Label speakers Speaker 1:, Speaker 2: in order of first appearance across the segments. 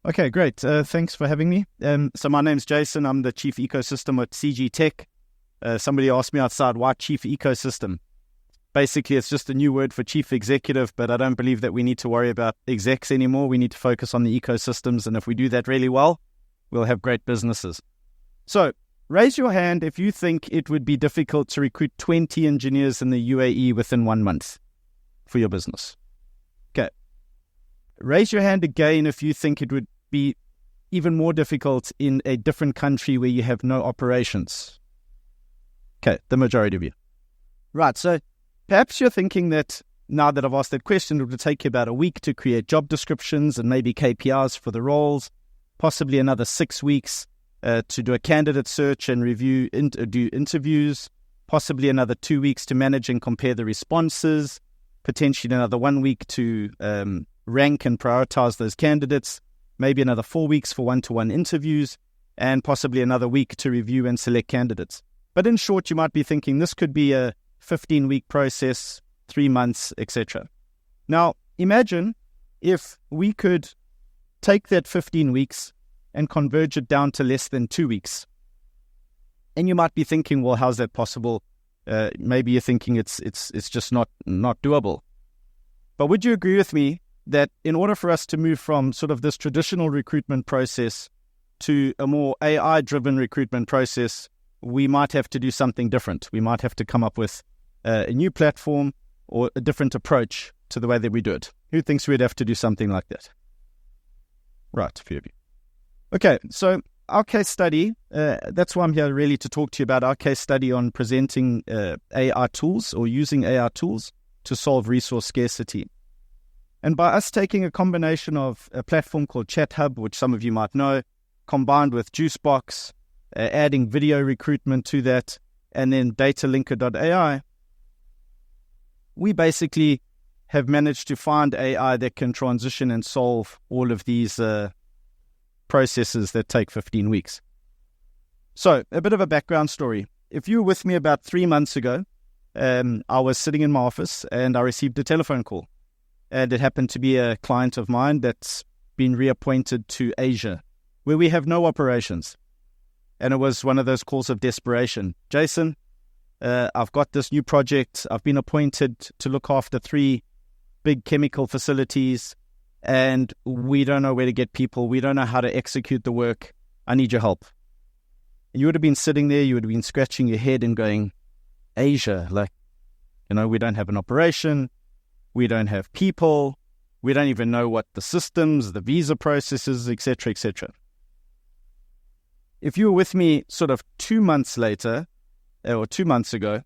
Speaker 1: Okay, great. Thanks for having me. So my name's Jason. I'm the Chief Ecosystem at CG Tech. Somebody asked me outside, why Chief Ecosystem? Basically, it's just a new word for Chief Executive, but I don't believe that we need to worry about execs anymore. We need to focus on the ecosystems, and if we do that really well, we'll have great businesses. So raise your hand if you think it would be difficult to recruit 20 engineers in the UAE within 1 month for your business. Okay. Raise your hand again if you think it would be even more difficult in a different country where you have no operations. Okay, the majority of you. Right, so perhaps you're thinking that now that I've asked that question, it would take you about a week to create job descriptions and maybe KPIs for the roles, possibly another 6 weeks to do a candidate search and review, do interviews, possibly another 2 weeks to manage and compare the responses, potentially another 1 week to rank and prioritize those candidates, maybe another 4 weeks for one-to-one interviews, and possibly another week to review and select candidates. But in short, you might be thinking this could be a 15-week process, 3 months, etc. Now, imagine if we could take that 15 weeks and converge it down to less than 2 weeks. And you might be thinking, well, how's that possible? Maybe you're thinking it's just not doable. But would you agree with me that in order for us to move from sort of this traditional recruitment process to a more AI-driven recruitment process, we might have to do something different. We might have to come up with a new platform or a different approach to the way that we do it. Who thinks we'd have to do something like that? Right, a few of you. Okay, so our case study, that's why I'm here really to talk to you about our case study on presenting AI tools or using AI tools to solve resource scarcity. And by us taking a combination of a platform called ChatHub, which some of you might know, combined with Juicebox, adding video recruitment to that, and then datalinker.ai, we basically have managed to find AI that can transition and solve all of these processes that take 15 weeks. So, a bit of a background story. If you were with me about 3 months ago, I was sitting in my office and I received a telephone call. And it happened to be a client of mine that's been reappointed to Asia, where we have no operations. And it was one of those calls of desperation. Jason, I've got this new project. I've been appointed to look after 3 big chemical facilities, and we don't know where to get people. We don't know how to execute the work. I need your help. And you would have been sitting there, you would have been scratching your head and going, Asia, we don't have an operation. We don't have people. We don't even know what the systems, the visa processes, etc., etc. If you were with me sort of 2 months later, or 2 months ago,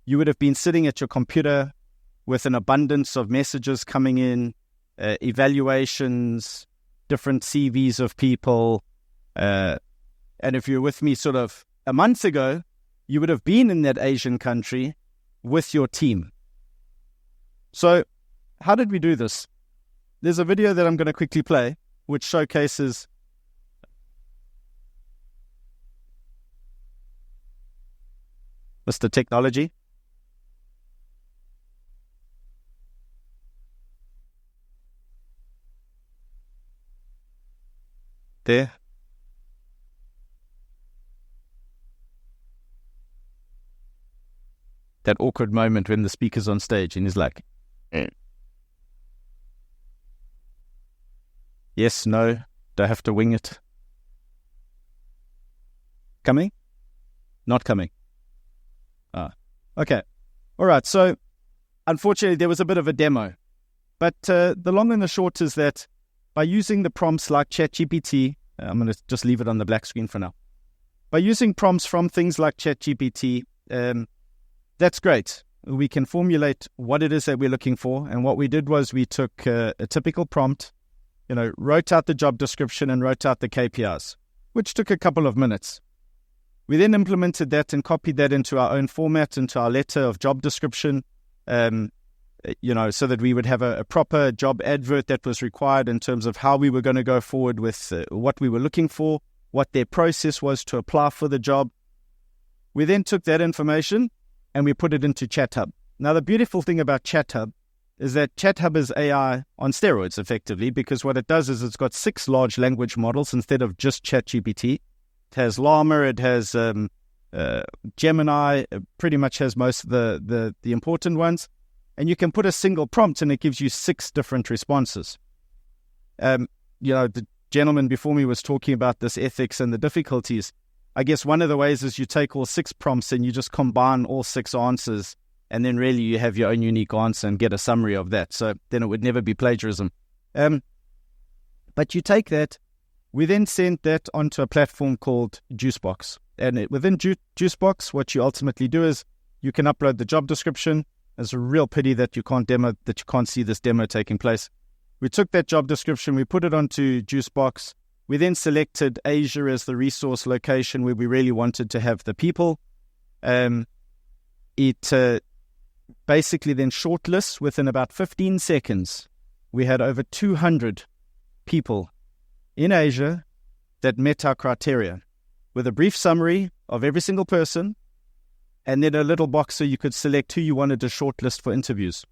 Speaker 1: you would have been sitting at your computer with an abundance of messages coming in, evaluations, different CVs of people. And if you were with me sort of a month ago, you would have been in that Asian country with your team. So how did we do this? There's a video that I'm going to quickly play, which showcases Mr. Technology. There. That awkward moment when the speaker's on stage and he's like, yes, no, do I have to wing it? Coming? Not coming. Okay. All right. So, unfortunately, there was a bit of a demo. But the long and the short is that by using the prompts like ChatGPT, I'm going to just leave it on the black screen for now. By using prompts from things like ChatGPT, that's great. We can formulate what it is that we're looking for. And what we did was we took a typical prompt, wrote out the job description and wrote out the KPIs, which took a couple of minutes. We then implemented that and copied that into our own format, into our letter of job description, so that we would have a proper job advert that was required in terms of how we were going to go forward with what we were looking for, what their process was to apply for the job. We then took that information and we put it into ChatHub. Now, the beautiful thing about ChatHub is that ChatHub is AI on steroids, effectively, because what it does is it's got 6 large language models instead of just ChatGPT. It has Llama, it has Gemini, it pretty much has most of the important ones. And you can put a single prompt and it gives you 6 different responses. The gentleman before me was talking about this ethics and the difficulties. I guess one of the ways is you take all 6 prompts and you just combine all 6 answers, and then really you have your own unique answer and get a summary of that. So then it would never be plagiarism. But you take that, we then send that onto a platform called Juicebox. And within Juicebox, what you ultimately do is you can upload the job description. It's a real pity that you can't see this demo taking place. We took that job description, we put it onto Juicebox. We then selected Asia as the resource location where we really wanted to have the people. It basically then shortlists within about 15 seconds. We had over 200 people in Asia that met our criteria with a brief summary of every single person, and then a little box so you could select who you wanted to shortlist for interviews.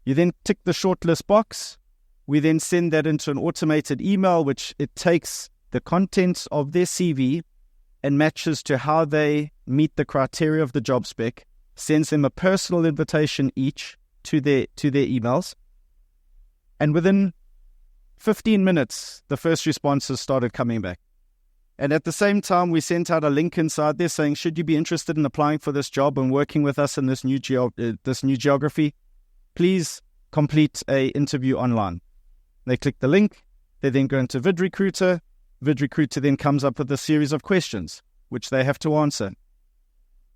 Speaker 1: You then tick the shortlist box. We then send that into an automated email, which it takes the contents of their CV and matches to how they meet the criteria of the job spec, sends them a personal invitation each to their emails. And within 15 minutes, the first responses started coming back. And at the same time, we sent out a link inside there saying, should you be interested in applying for this job and working with us in this new geography, please complete a interview online. They click the link. They then go into VidRecruiter. VidRecruiter then comes up with a series of questions, which they have to answer.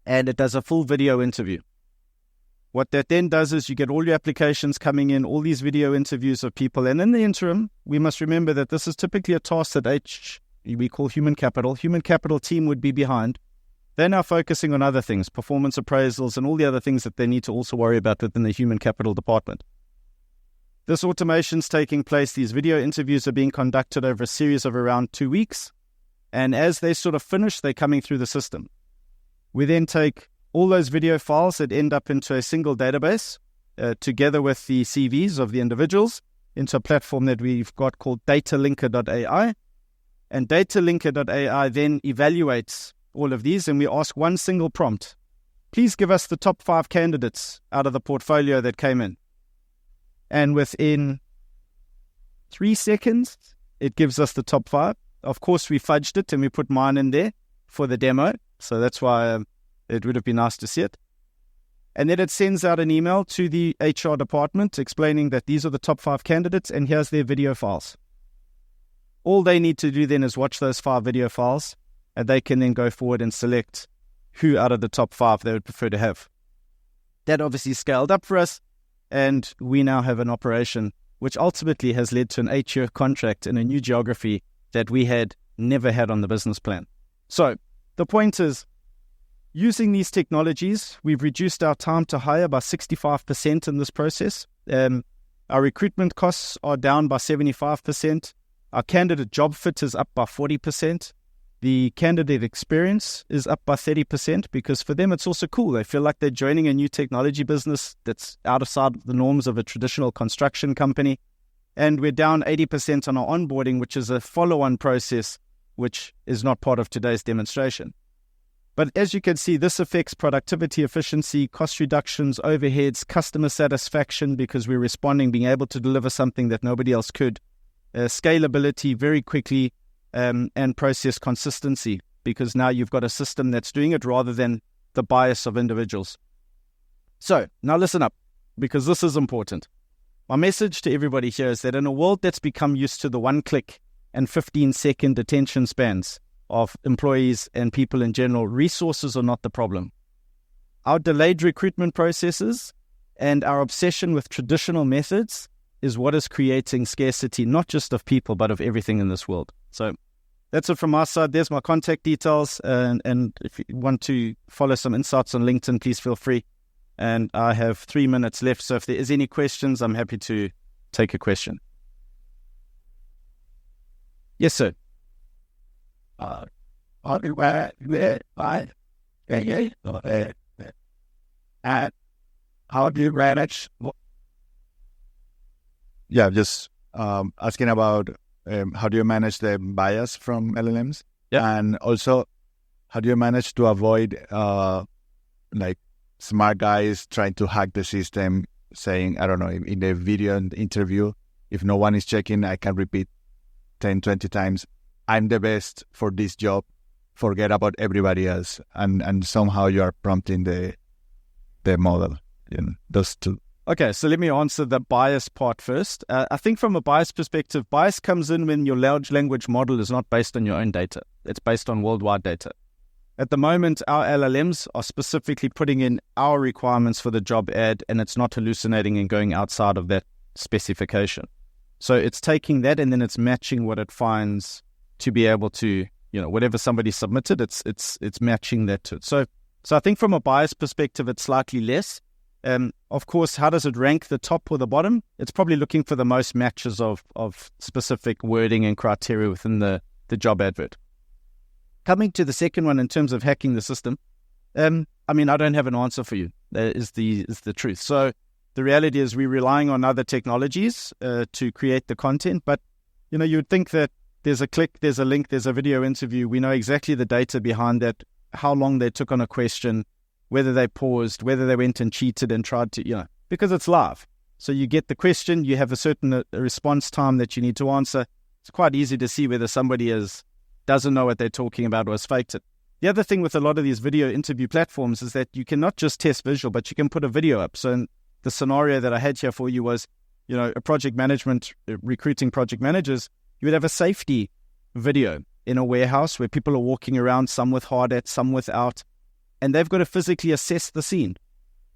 Speaker 1: And it does a full video interview. What that then does is you get all your applications coming in, all these video interviews of people. And in the interim, we must remember that this is typically a task that we call human capital. Human capital team would be behind. They're now focusing on other things, performance appraisals and all the other things that they need to also worry about within the human capital department. This automation's taking place. These video interviews are being conducted over a series of around 2 weeks. And as they sort of finish, they're coming through the system. We then take all those video files that end up into a single database, together with the CVs of the individuals, into a platform that we've got called datalinker.ai. And datalinker.ai then evaluates all of these, and we ask one single prompt. Please give us the top 5 candidates out of the portfolio that came in. And within 3 seconds, it gives us the top 5. Of course, we fudged it and we put mine in there for the demo. So that's why it would have been nice to see it. And then it sends out an email to the HR department explaining that these are the top 5 candidates and here's their video files. All they need to do then is watch those 5 video files, and they can then go forward and select who out of the top 5 they would prefer to have. That obviously scaled up for us, and we now have an operation which ultimately has led to an 8-year contract in a new geography that we had never had on the business plan. So the point is, using these technologies, we've reduced our time to hire by 65% in this process. Our recruitment costs are down by 75%. Our candidate job fit is up by 40%. The candidate experience is up by 30% because for them it's also cool. They feel like they're joining a new technology business that's outside the norms of a traditional construction company. And we're down 80% on our onboarding, which is a follow-on process, which is not part of today's demonstration. But as you can see, this affects productivity, efficiency, cost reductions, overheads, customer satisfaction, because we're responding, being able to deliver something that nobody else could. Scalability very quickly, and process consistency, because now you've got a system that's doing it rather than the bias of individuals. So now listen up, because this is important. My message to everybody here is that in a world that's become used to the 1-click and 15-second attention spans of employees and people in general, resources are not the problem. Our delayed recruitment processes and our obsession with traditional methods is what is creating scarcity, not just of people, but of everything in this world. So that's it from my side. There's my contact details. And if you want to follow some insights on LinkedIn, please feel free. And I have 3 minutes left. So if there is any questions, I'm happy to take a question. Yes, sir.
Speaker 2: How do you manage yeah, just asking about how do you manage the bias from LLMs?
Speaker 1: Yeah.
Speaker 2: And also, how do you manage to avoid like smart guys trying to hack the system, saying, I don't know, in the video interview, if no one is checking, I can repeat 10, 20 times, I'm the best for this job, forget about everybody else. And somehow you are prompting the model, those two.
Speaker 1: Okay, so let me answer the bias part first. I think from a bias perspective, bias comes in when your large language model is not based on your own data. It's based on worldwide data. At the moment, our LLMs are specifically putting in our requirements for the job ad, and it's not hallucinating and going outside of that specification. So it's taking that and then it's matching what it finds to be able to, whatever somebody submitted, it's matching that to it. So I think from a bias perspective, it's slightly less. Of course, how does it rank, the top or the bottom? It's probably looking for the most matches of specific wording and criteria within the job advert. Coming to the second one in terms of hacking the system, I don't have an answer for you. That is the truth. So the reality is we're relying on other technologies to create the content, but you would think that there's a click, there's a link, there's a video interview. We know exactly the data behind that, how long they took on a question, whether they paused, whether they went and cheated and tried to, because it's live. So you get the question, you have a certain response time that you need to answer. It's quite easy to see whether somebody doesn't know what they're talking about or has faked it. The other thing with a lot of these video interview platforms is that you can not just test visual, but you can put a video up. So in the scenario that I had here for you was, a project management, recruiting project managers, you would have a safety video in a warehouse where people are walking around, some with hard hats, some without, and they've got to physically assess the scene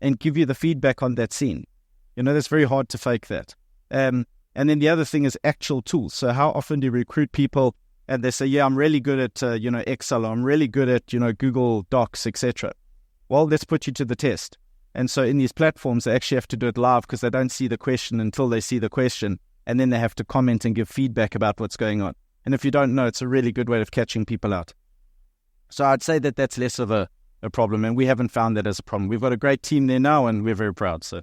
Speaker 1: and give you the feedback on that scene. That's very hard to fake that. And then the other thing is actual tools. So how often do you recruit people and they say, yeah, I'm really good at, Excel, or I'm really good at, Google Docs, etc. Well, let's put you to the test. And so in these platforms, they actually have to do it live because they don't see the question until they see the question. And then they have to comment and give feedback about what's going on. And if you don't know, it's a really good way of catching people out. So I'd say that that's less of a problem. And we haven't found that as a problem. We've got a great team there now and we're very proud. So